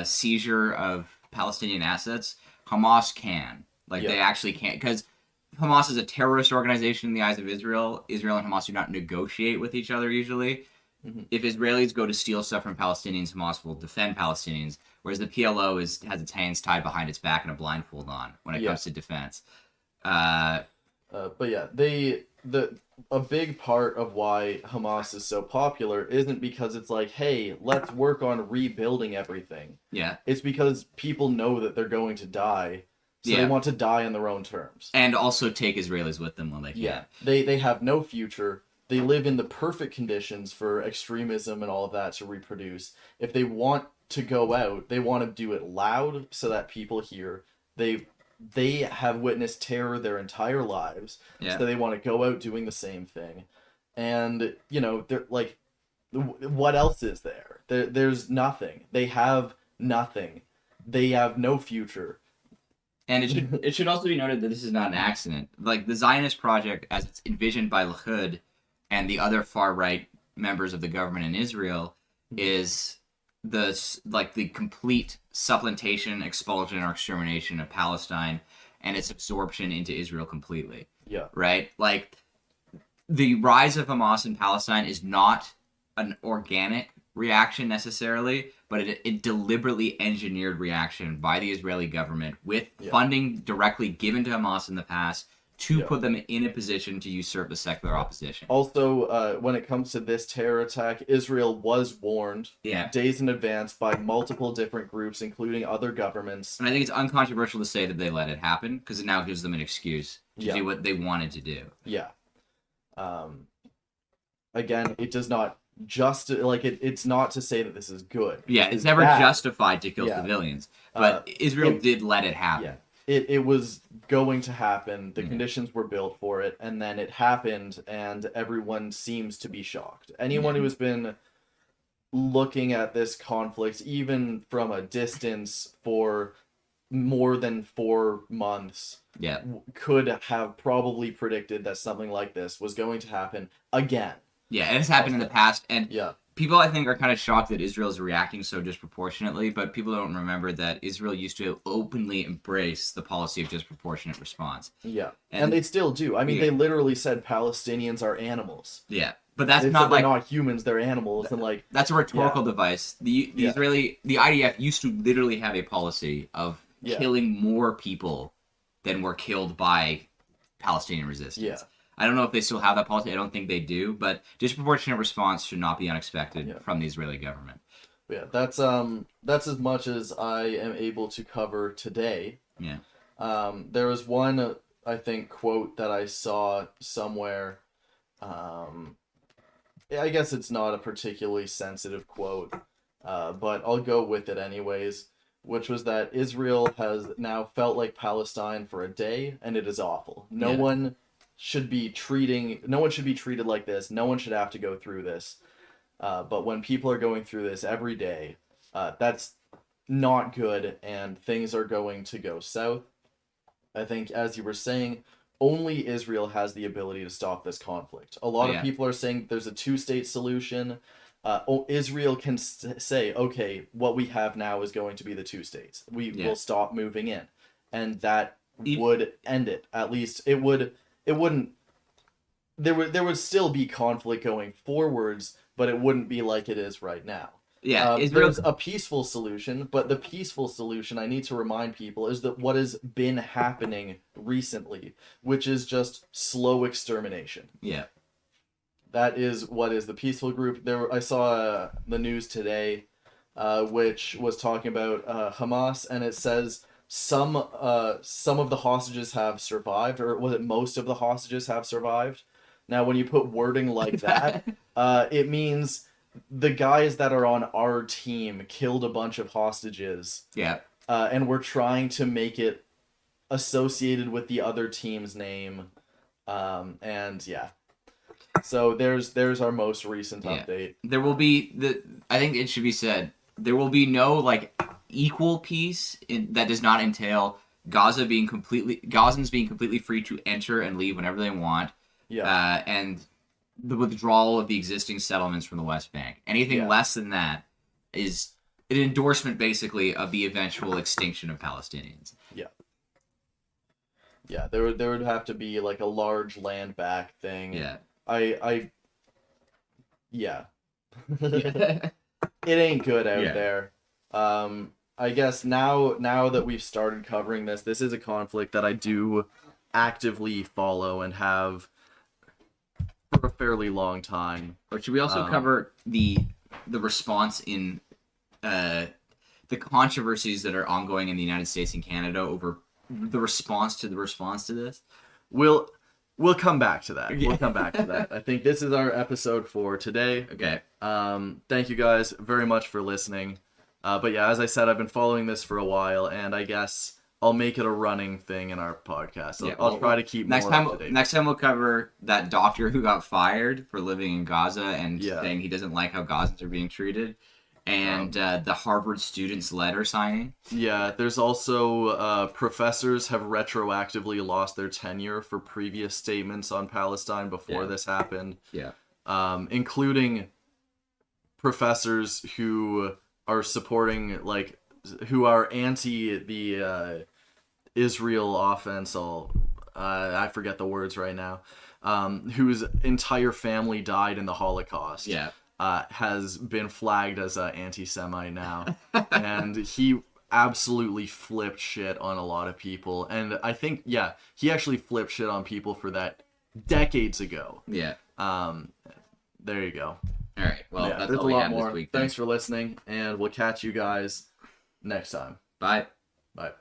seizure of Palestinian assets, Hamas can. They actually can't, because Hamas is a terrorist organization in the eyes of Israel. Israel and Hamas do not negotiate with each other usually. Mm-hmm. If Israelis go to steal stuff from Palestinians, Hamas will defend Palestinians, whereas the PLO has its hands tied behind its back and a blindfold on when it comes to defense. But yeah, a big part of why Hamas is so popular isn't because it's like, hey, let's work on rebuilding everything. Yeah. It's because people know that they're going to die, so they want to die on their own terms. And also take Israelis with them when they can. Yeah. They have no future. They live in the perfect conditions for extremism and all of that to reproduce. If they want to go out, they want to do it loud so that people hear. They have witnessed terror their entire lives, so they want to go out doing the same thing. And, they're like, what else is there? There's nothing. They have nothing. They have no future. And it should also be noted that this is not an accident. Like, the Zionist project, as it's envisioned by Likud and the other far-right members of the government in Israel, is the complete supplantation, expulsion, or extermination of Palestine and its absorption into Israel completely. Yeah. Right? Like, the rise of Hamas in Palestine is not an organic reaction necessarily, but a deliberately engineered reaction by the Israeli government with funding directly given to Hamas in the past to put them in a position to usurp the secular opposition. Also, when it comes to this terror attack, Israel was warned days in advance by multiple different groups, including other governments. And I think it's uncontroversial to say that they let it happen, because it now gives them an excuse to do what they wanted to do. Yeah. Again, it does not it's not to say that this is good. Yeah, it's never justified to kill civilians, but Israel did let it happen. Yeah. It was going to happen. The conditions were built for it, and then it happened, and everyone seems to be shocked. Anyone who has been looking at this conflict, even from a distance, for more than 4 months, could have probably predicted that something like this was going to happen again. Yeah, and it's happened in the past, and people, I think, are kind of shocked that Israel is reacting so disproportionately, but people don't remember that Israel used to openly embrace the policy of disproportionate response. Yeah, and they still do. I mean, they literally said Palestinians are animals. Yeah, but that's they're not humans, they're animals, and like... That's a rhetorical device. The IDF used to literally have a policy of killing more people than were killed by Palestinian resistance. Yeah. I don't know if they still have that policy. I don't think they do, but disproportionate response should not be unexpected from the Israeli government. Yeah, that's as much as I am able to cover today. Yeah. There was one, I think, quote that I saw somewhere. I guess it's not a particularly sensitive quote, but I'll go with it anyways, which was that Israel has now felt like Palestine for a day, and it is awful. No one should be treated like this. No one should have to go through this. But when people are going through this every day, that's not good, and things are going to go south. I think, as you were saying, only Israel has the ability to stop this conflict. A lot of people are saying there's a 2-state solution. Israel can say, okay, what we have now is going to be the 2 states. We will stop moving in. And that would end it. At least it wouldn't there would still be conflict going forwards, but it wouldn't be like it is right now. Yeah, There's a peaceful solution, but the peaceful solution, I need to remind people, is that what has been happening recently, which is just slow extermination. Yeah. That is what is the peaceful group. I saw the news today, which was talking about Hamas, and it says some of the hostages have survived, or was it most of the hostages have survived? Now, when you put wording like that, it means the guys that are on our team killed a bunch of hostages. Yeah. And we're trying to make it associated with the other team's name. And yeah. So there's our most recent update. There will be I think it should be said, there will be no like equal peace that does not entail Gazans being completely free to enter and leave whenever they want. Yeah. And the withdrawal of the existing settlements from the West Bank. Anything less than that is an endorsement, basically, of the eventual extinction of Palestinians. Yeah. Yeah, there would have to be like a large land back thing. Yeah. Yeah. It ain't good out there. I guess now that we've started covering this is a conflict that I do actively follow and have for a fairly long time. But should we also cover the response in the controversies that are ongoing in the United States and Canada over the response to this? We'll come back to that. We'll come back to that. I think this is our episode for today. Okay. Thank you guys very much for listening. But yeah, as I said, I've been following this for a while, and I guess I'll make it a running thing in our podcast. I'll try to keep more up to date. Next time we'll cover that doctor who got fired for living in Gaza and saying he doesn't like how Gazans are being treated. And the Harvard students' letter signing. Yeah, there's also professors have retroactively lost their tenure for previous statements on Palestine before this happened. Yeah. Including professors who are supporting, like, who are anti the Israel offense. I forget the words right now. Whose entire family died in the Holocaust. Yeah. Has been flagged as an anti-Semite now. And he absolutely flipped shit on a lot of people. And I think, he actually flipped shit on people for that decades ago. Yeah. There you go. All right. Well, that's all we have this week. Thanks for listening, and we'll catch you guys next time. Bye. Bye.